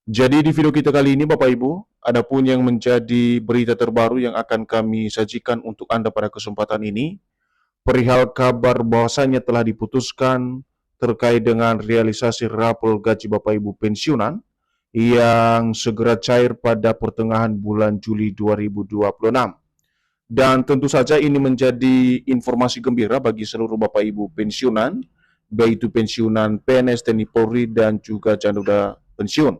Jadi di video kita kali ini Bapak Ibu, adapun yang menjadi berita terbaru yang akan kami sajikan untuk Anda pada kesempatan ini, perihal kabar bahwasannya telah diputuskan terkait dengan realisasi rapor gaji Bapak Ibu pensiunan yang segera cair pada pertengahan bulan Juli 2026. Dan tentu saja ini menjadi informasi gembira bagi seluruh Bapak Ibu pensiunan, baik itu pensiunan PNS, TNI Polri, dan juga janda pensiun.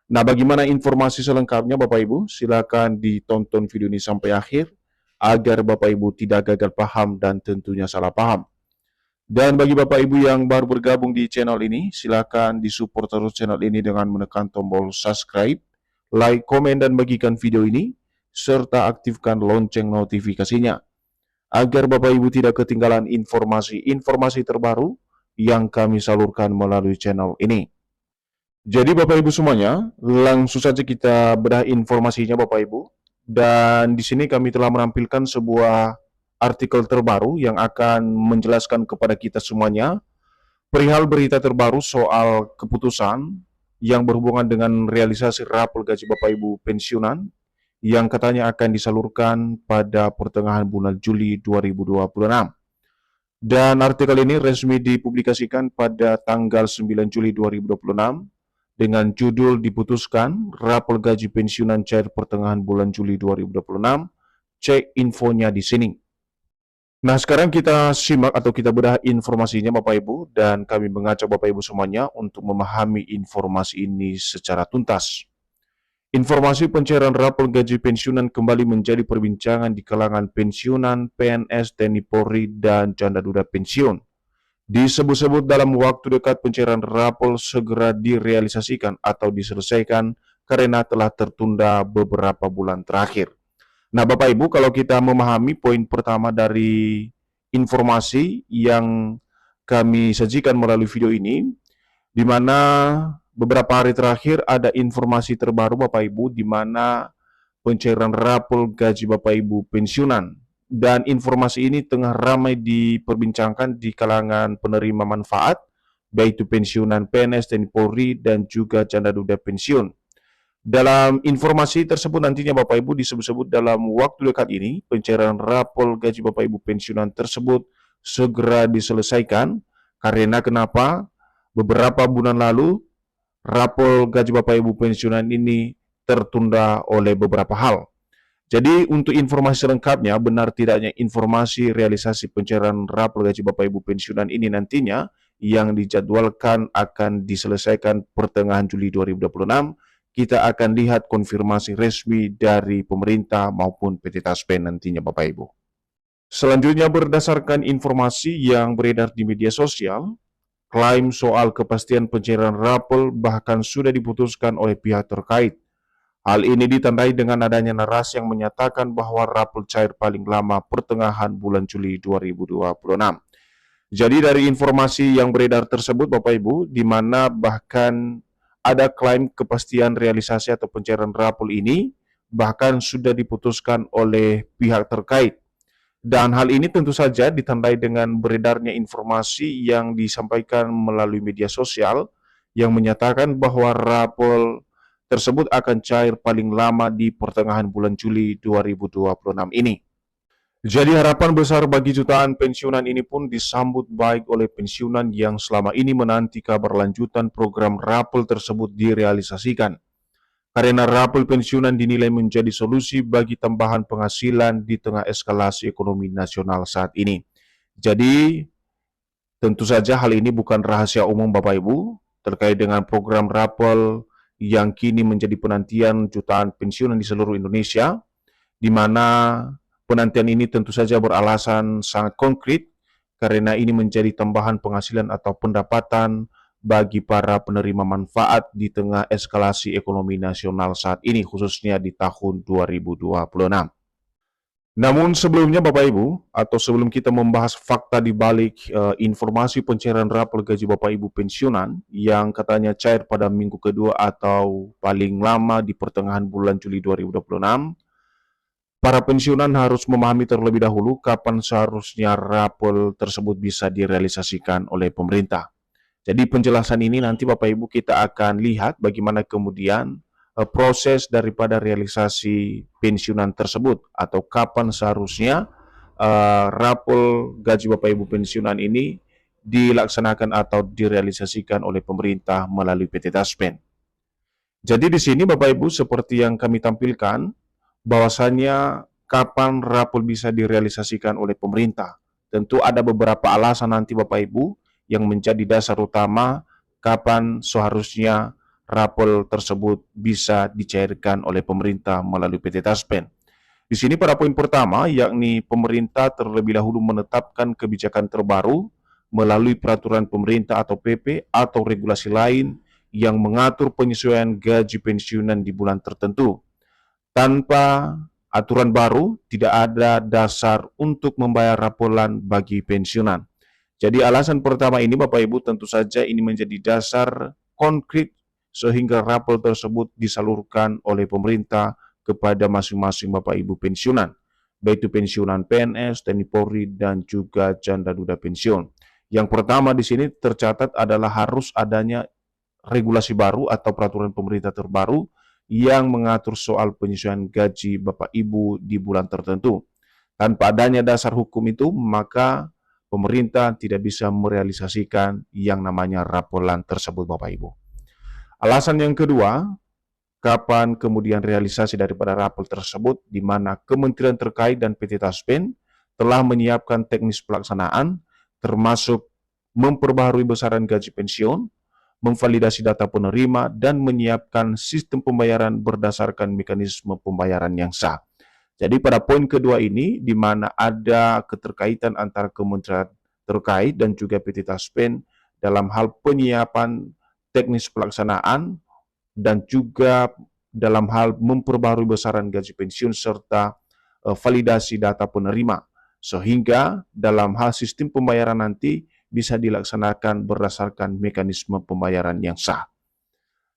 Nah, bagaimana informasi selengkapnya Bapak Ibu? Silakan ditonton video ini sampai akhir agar Bapak Ibu tidak gagal paham dan tentunya salah paham. Dan bagi Bapak Ibu yang baru bergabung di channel ini, silakan disupport terus channel ini dengan menekan tombol subscribe, like, komen, dan bagikan video ini, serta aktifkan lonceng notifikasinya, agar Bapak Ibu tidak ketinggalan informasi-informasi terbaru yang kami salurkan melalui channel ini. Jadi Bapak Ibu semuanya, langsung saja kita bedah informasinya Bapak Ibu. Dan di sini kami telah menampilkan sebuah artikel terbaru yang akan menjelaskan kepada kita semuanya perihal berita terbaru soal keputusan yang berhubungan dengan realisasi rapor gaji Bapak Ibu pensiunan yang katanya akan disalurkan pada pertengahan bulan Juli 2026. Dan artikel ini resmi dipublikasikan pada tanggal 9 Juli 2026 dengan judul diputuskan rapor gaji pensiunan cair pertengahan bulan Juli 2026. Cek infonya di sini. Nah, sekarang kita simak atau kita bedah informasinya Bapak Ibu, dan kami mengajak Bapak Ibu semuanya untuk memahami informasi ini secara tuntas. Informasi pencairan rapor gaji pensiunan kembali menjadi perbincangan di kalangan pensiunan, PNS, TNI Polri, dan janda duda pensiun. Disebut-sebut dalam waktu dekat pencairan rapor segera direalisasikan atau diselesaikan karena telah tertunda beberapa bulan terakhir. Nah, Bapak Ibu, kalau kita memahami poin pertama dari informasi yang kami sajikan melalui video ini, di mana beberapa hari terakhir ada informasi terbaru Bapak Ibu, di mana pencairan rapor gaji Bapak Ibu pensiunan. Dan informasi ini tengah ramai diperbincangkan di kalangan penerima manfaat, baik itu pensiunan PNS, TNI Polri, dan juga janda duda pensiun. Dalam informasi tersebut nantinya Bapak Ibu disebut-sebut dalam waktu dekat ini, pencairan rapor gaji Bapak Ibu pensiunan tersebut segera diselesaikan. Karena kenapa? Beberapa bulan lalu, rapor gaji Bapak Ibu pensiunan ini tertunda oleh beberapa hal. Jadi untuk informasi lengkapnya, benar tidaknya informasi realisasi pencairan rapor gaji Bapak Ibu pensiunan ini nantinya yang dijadwalkan akan diselesaikan pertengahan Juli 2026, kita akan lihat konfirmasi resmi dari pemerintah maupun PT Taspen nantinya Bapak Ibu. Selanjutnya berdasarkan informasi yang beredar di media sosial, klaim soal kepastian pencairan rapor bahkan sudah diputuskan oleh pihak terkait. Hal ini ditandai dengan adanya narasi yang menyatakan bahwa rapor cair paling lama pertengahan bulan Juli 2026. Jadi dari informasi yang beredar tersebut Bapak Ibu, di mana bahkan ada klaim kepastian realisasi atau pencairan rapor ini bahkan sudah diputuskan oleh pihak terkait. Dan hal ini tentu saja ditandai dengan beredarnya informasi yang disampaikan melalui media sosial yang menyatakan bahwa rapor tersebut akan cair paling lama di pertengahan bulan Juli 2026 ini. Jadi harapan besar bagi jutaan pensiunan ini pun disambut baik oleh pensiunan yang selama ini menanti kabar lanjutan program rapor tersebut direalisasikan. Karena rapor pensiunan dinilai menjadi solusi bagi tambahan penghasilan di tengah eskalasi ekonomi nasional saat ini. Jadi tentu saja hal ini bukan rahasia umum Bapak Ibu terkait dengan program rapor yang kini menjadi penantian jutaan pensiunan di seluruh Indonesia, di mana penantian ini tentu saja beralasan sangat konkret karena ini menjadi tambahan penghasilan atau pendapatan bagi para penerima manfaat di tengah eskalasi ekonomi nasional saat ini, khususnya di tahun 2026. Namun sebelumnya Bapak Ibu, atau sebelum kita membahas fakta di balik informasi pencairan rapor gaji Bapak Ibu pensiunan yang katanya cair pada minggu kedua atau paling lama di pertengahan bulan Juli 2026, para pensiunan harus memahami terlebih dahulu kapan seharusnya rapor tersebut bisa direalisasikan oleh pemerintah. Jadi penjelasan ini nanti Bapak Ibu kita akan lihat bagaimana kemudian proses daripada realisasi pensiunan tersebut atau kapan seharusnya rapor gaji Bapak Ibu pensiunan ini dilaksanakan atau direalisasikan oleh pemerintah melalui PT Taspen. Jadi di sini Bapak Ibu seperti yang kami tampilkan bahwasannya kapan rapor bisa direalisasikan oleh pemerintah. Tentu ada beberapa alasan nanti Bapak Ibu yang menjadi dasar utama kapan seharusnya rapor tersebut bisa dicairkan oleh pemerintah melalui PT Taspen. Di sini pada poin pertama, yakni pemerintah terlebih dahulu menetapkan kebijakan terbaru melalui peraturan pemerintah atau PP atau regulasi lain yang mengatur penyesuaian gaji pensiunan di bulan tertentu. Tanpa aturan baru, tidak ada dasar untuk membayar raporan bagi pensiunan. Jadi alasan pertama ini Bapak Ibu tentu saja ini menjadi dasar konkret sehingga rapor tersebut disalurkan oleh pemerintah kepada masing-masing Bapak Ibu pensiunan, baik itu pensiunan PNS, TNI Polri, dan juga janda duda pensiun. Yang pertama di sini tercatat adalah harus adanya regulasi baru atau peraturan pemerintah terbaru yang mengatur soal penyesuaian gaji Bapak Ibu di bulan tertentu. Tanpa adanya dasar hukum itu, maka pemerintah tidak bisa merealisasikan yang namanya raporan tersebut Bapak Ibu. Alasan yang kedua, kapan kemudian realisasi daripada rapor tersebut, di mana kementerian terkait dan PT Taspen telah menyiapkan teknis pelaksanaan, termasuk memperbaharui besaran gaji pensiun, memvalidasi data penerima, dan menyiapkan sistem pembayaran berdasarkan mekanisme pembayaran yang sah. Jadi pada poin kedua ini, di mana ada keterkaitan antara kementerian terkait dan juga PT Taspen dalam hal penyiapan teknis pelaksanaan dan juga dalam hal memperbarui besaran gaji pensiun serta validasi data penerima, sehingga dalam hal sistem pembayaran nanti bisa dilaksanakan berdasarkan mekanisme pembayaran yang sah.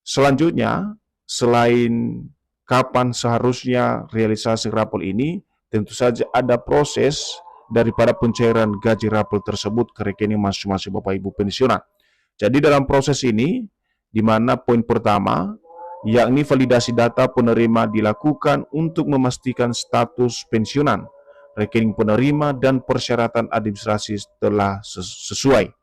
Selanjutnya, selain kapan seharusnya realisasi rapor ini, tentu saja ada proses daripada pencairan gaji rapor tersebut ke rekening masing-masing Bapak Ibu pensiunan. Jadi dalam proses ini, di mana poin pertama, yakni validasi data penerima dilakukan untuk memastikan status pensiunan, rekening penerima, dan persyaratan administrasi telah sesuai.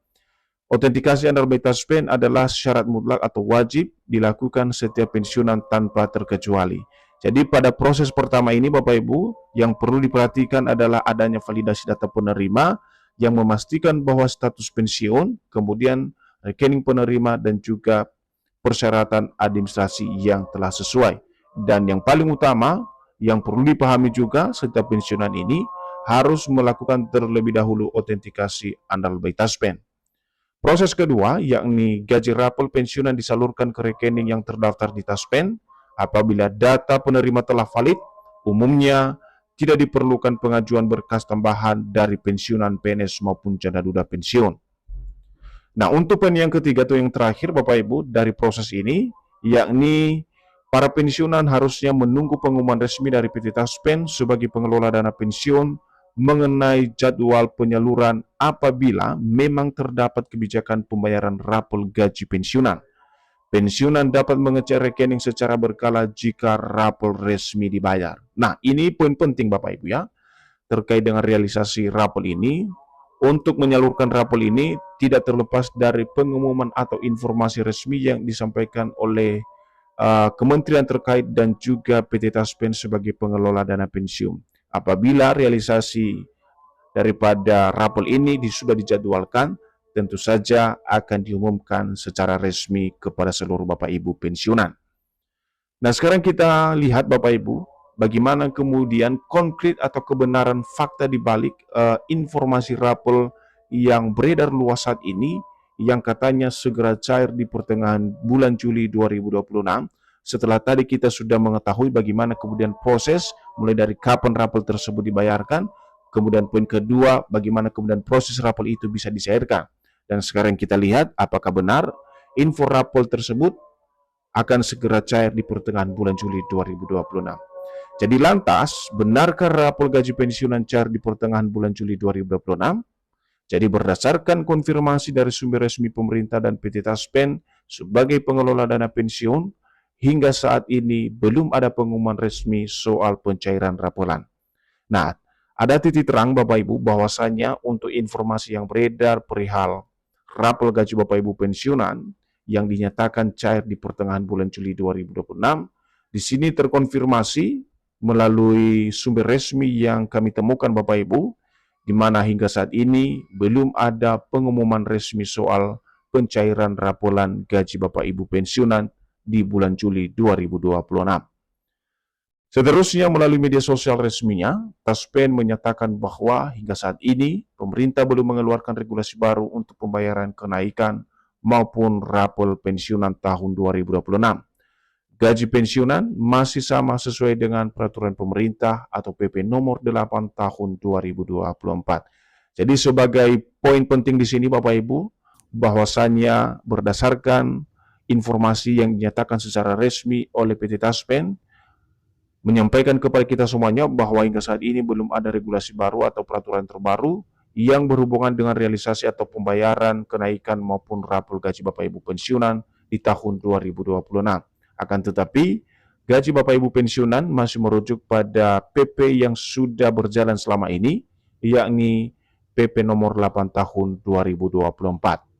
Autentikasi under BI Taspen adalah syarat mutlak atau wajib dilakukan setiap pensiunan tanpa terkecuali. Jadi pada proses pertama ini Bapak Ibu, yang perlu diperhatikan adalah adanya validasi data penerima yang memastikan bahwa status pensiun, kemudian rekening penerima, dan juga persyaratan administrasi yang telah sesuai. Dan yang paling utama, yang perlu dipahami juga, setiap pensiunan ini harus melakukan terlebih dahulu autentikasi andal BI Taspen. Proses kedua, yakni gaji rapor pensiunan disalurkan ke rekening yang terdaftar di Taspen. Apabila data penerima telah valid, umumnya tidak diperlukan pengajuan berkas tambahan dari pensiunan PNS maupun janda duda pensiun. Nah, untuk poin yang ketiga atau yang terakhir Bapak Ibu dari proses ini, yakni para pensiunan harusnya menunggu pengumuman resmi dari PT Taspen sebagai pengelola dana pensiun mengenai jadwal penyaluran apabila memang terdapat kebijakan pembayaran rapor gaji pensiunan. Pensiunan dapat mengecek rekening secara berkala jika rapor resmi dibayar. Nah, ini poin penting Bapak Ibu ya, terkait dengan realisasi rapor ini. Untuk menyalurkan rapor ini tidak terlepas dari pengumuman atau informasi resmi yang disampaikan oleh kementerian terkait dan juga PT Taspen sebagai pengelola dana pensiun. Apabila realisasi daripada rapor ini sudah dijadwalkan, tentu saja akan diumumkan secara resmi kepada seluruh Bapak Ibu pensiunan. Nah, sekarang kita lihat Bapak Ibu, bagaimana kemudian konkret atau kebenaran fakta di balik informasi rapor yang beredar luas saat ini, yang katanya segera cair di pertengahan bulan Juli 2026, setelah tadi kita sudah mengetahui bagaimana kemudian proses, mulai dari kapan rapor tersebut dibayarkan, kemudian poin kedua, bagaimana kemudian proses rapor itu bisa dicairkan. Dan sekarang kita lihat apakah benar info rapor tersebut akan segera cair di pertengahan bulan Juli 2026. Jadi lantas, benarkah rapor gaji pensiunan cair di pertengahan bulan Juli 2026? Jadi berdasarkan konfirmasi dari sumber resmi pemerintah dan PT Taspen sebagai pengelola dana pensiun, hingga saat ini belum ada pengumuman resmi soal pencairan rapelan. Nah, ada titik terang Bapak Ibu bahwasanya untuk informasi yang beredar perihal rapel gaji Bapak Ibu pensiunan yang dinyatakan cair di pertengahan bulan Juli 2026, di sini terkonfirmasi melalui sumber resmi yang kami temukan Bapak Ibu, di mana hingga saat ini belum ada pengumuman resmi soal pencairan rapolan gaji Bapak Ibu pensiunan di bulan Juli 2026. Seterusnya, melalui media sosial resminya, Taspen menyatakan bahwa hingga saat ini pemerintah belum mengeluarkan regulasi baru untuk pembayaran kenaikan maupun rapel pensiunan tahun 2026. Gaji pensiunan masih sama sesuai dengan peraturan pemerintah atau PP nomor 8 tahun 2024. Jadi sebagai poin penting di sini Bapak Ibu, bahwasannya berdasarkan informasi yang dinyatakan secara resmi oleh PT Taspen, menyampaikan kepada kita semuanya bahwa hingga saat ini belum ada regulasi baru atau peraturan terbaru yang berhubungan dengan realisasi atau pembayaran kenaikan maupun rapel gaji Bapak Ibu pensiunan di tahun 2026. Akan tetapi, gaji Bapak Ibu pensiunan masih merujuk pada PP yang sudah berjalan selama ini, yakni PP nomor 8 tahun 2024.